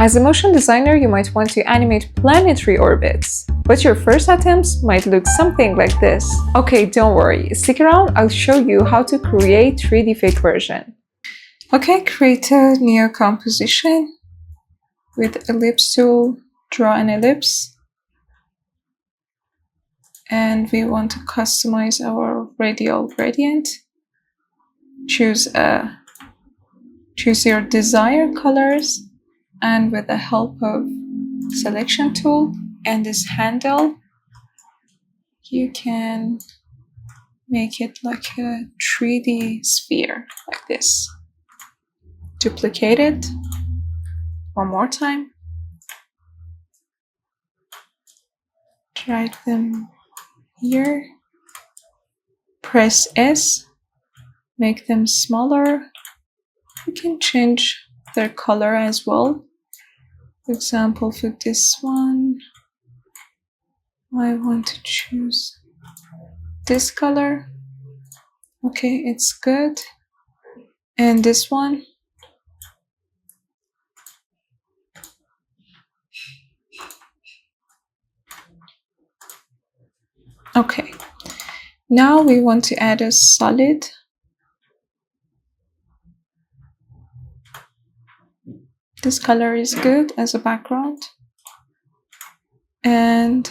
As a motion designer, you might want to animate planetary orbits, but your first attempts might look something like this. Okay, don't worry, stick around, I'll show you how to create 3D fake version. Okay, create a new composition. With ellipse tool, draw an ellipse. And we want to customize our radial gradient. Choose your desired colors, and with the help of selection tool and this handle, you can make it like a 3D sphere like this. Duplicate it one more time. Drag them here. Press S. Make them smaller. You can change their color as well. For example, for this one, I want to choose this color. Okay, it's good. And this one. Okay, now we want to add a solid. This color is good as a background. And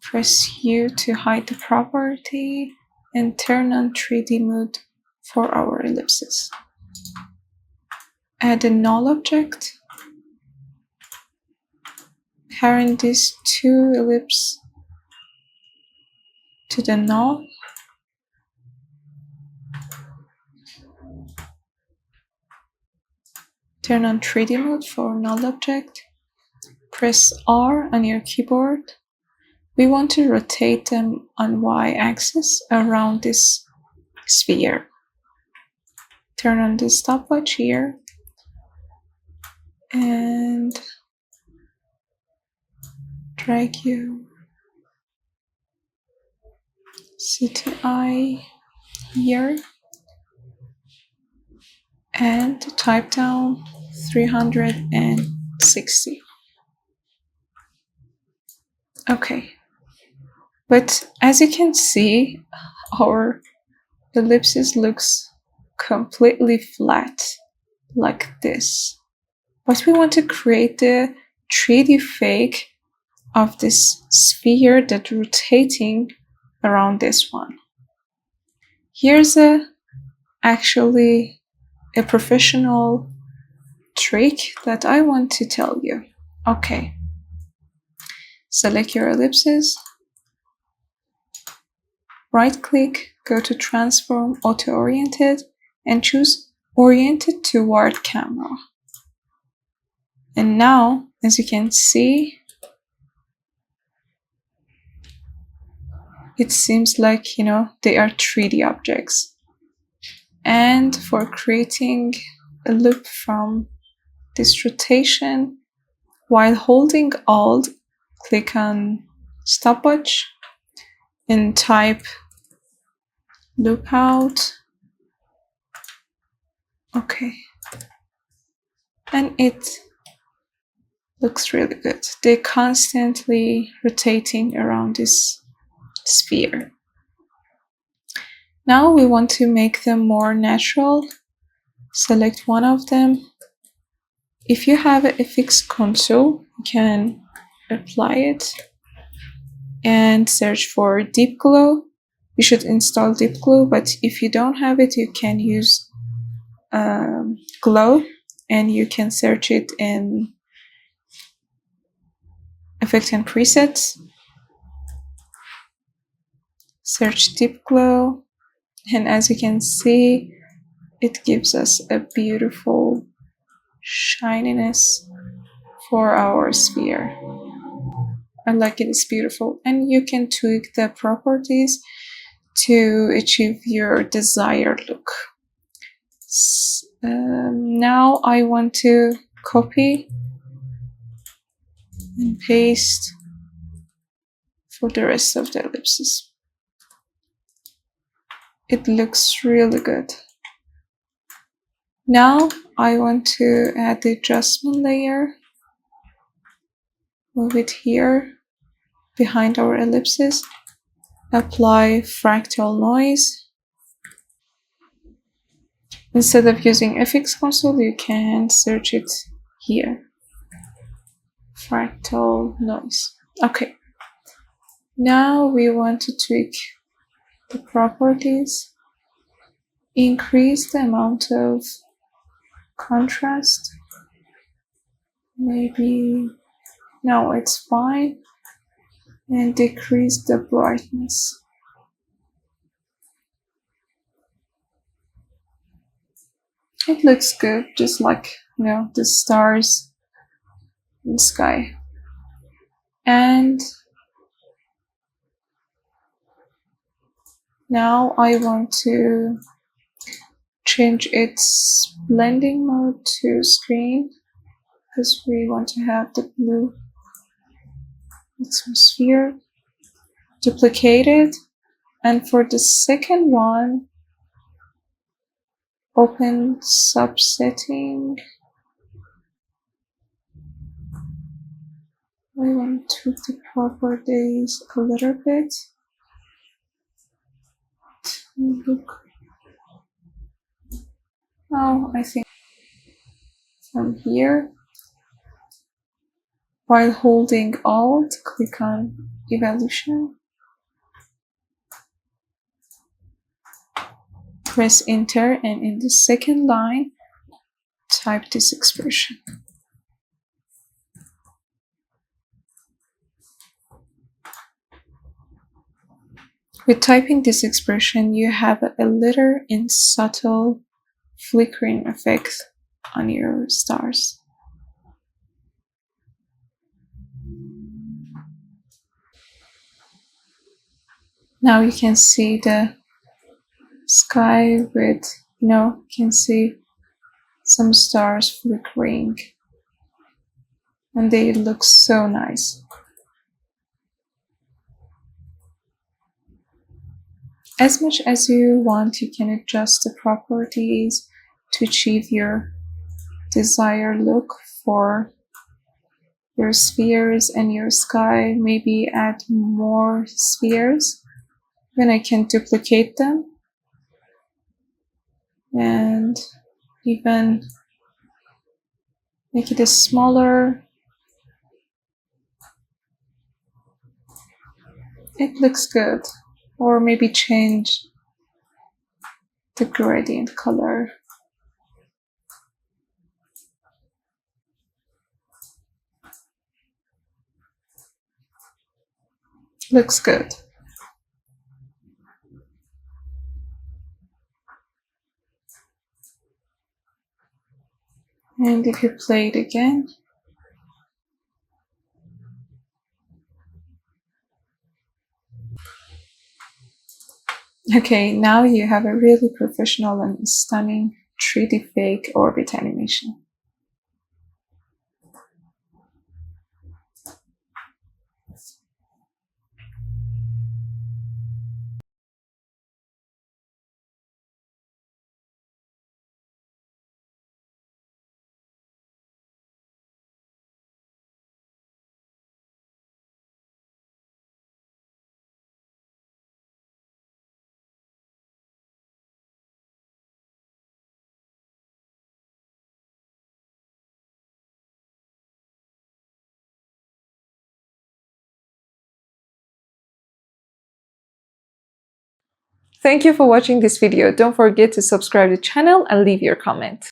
press U to hide the property and turn on 3D mode for our ellipses. Add a null object. Parent these two ellipses to the null. Turn on 3D mode for null object. Press R on your keyboard. We want to rotate them on Y-axis around this sphere. Turn on the stopwatch here. And drag your CTI here. And type down 360. Okay, but as you can see, our ellipses looks completely flat like this. But we want to create the 3D fake of this sphere that's rotating around this one. Here's actually a professional trick that I want to tell you. Okay, select your ellipses, right click, go to transform auto oriented and choose oriented toward camera. And now, as you can see, it seems like, they are 3D objects. And for creating a loop from this rotation, while holding Alt, click on stopwatch and type loop out. Okay. And it looks really good. They're constantly rotating around this sphere. Now we want to make them more natural. Select one of them. If you have a fixed console, you can apply it and search for Deep Glow. You should install Deep Glow, but if you don't have it, you can use Glow, and you can search it in Effect and Presets. Search Deep Glow. And as you can see, it gives us a beautiful shininess for our sphere. I like it, it's beautiful. And you can tweak the properties to achieve your desired look. Now I want to copy and paste for the rest of the ellipses. It looks really good. Now I want to add the adjustment layer. Move it here behind our ellipses. Apply fractal noise. Instead of using FX console, you can search it here. Fractal noise. Okay. Now we want to tweak the properties. Increase the amount of contrast. Maybe, no, it's fine. And decrease the brightness. It looks good, just like, the stars in the sky. And now I want to change its blending mode to screen because we want to have the blue atmosphere. Duplicate it, and for the second one, open subsetting. I want to tweak the properties a little bit. Look. Oh, I think from here, while holding Alt, click on Evolution. Press Enter, and in the second line, type this expression. With typing this expression, you have a little and subtle flickering effect on your stars. Now you can see the sky with, you can see some stars flickering, and they look so nice. As much as you want, you can adjust the properties to achieve your desired look for your spheres and your sky. Maybe add more spheres. Then I can duplicate them and even make it smaller. It looks good. Or maybe change the gradient color. Looks good. And if you play it again, okay, now you have a really professional and stunning 3D fake orbit animation. Thank you for watching this video. Don't forget to subscribe to the channel and leave your comment.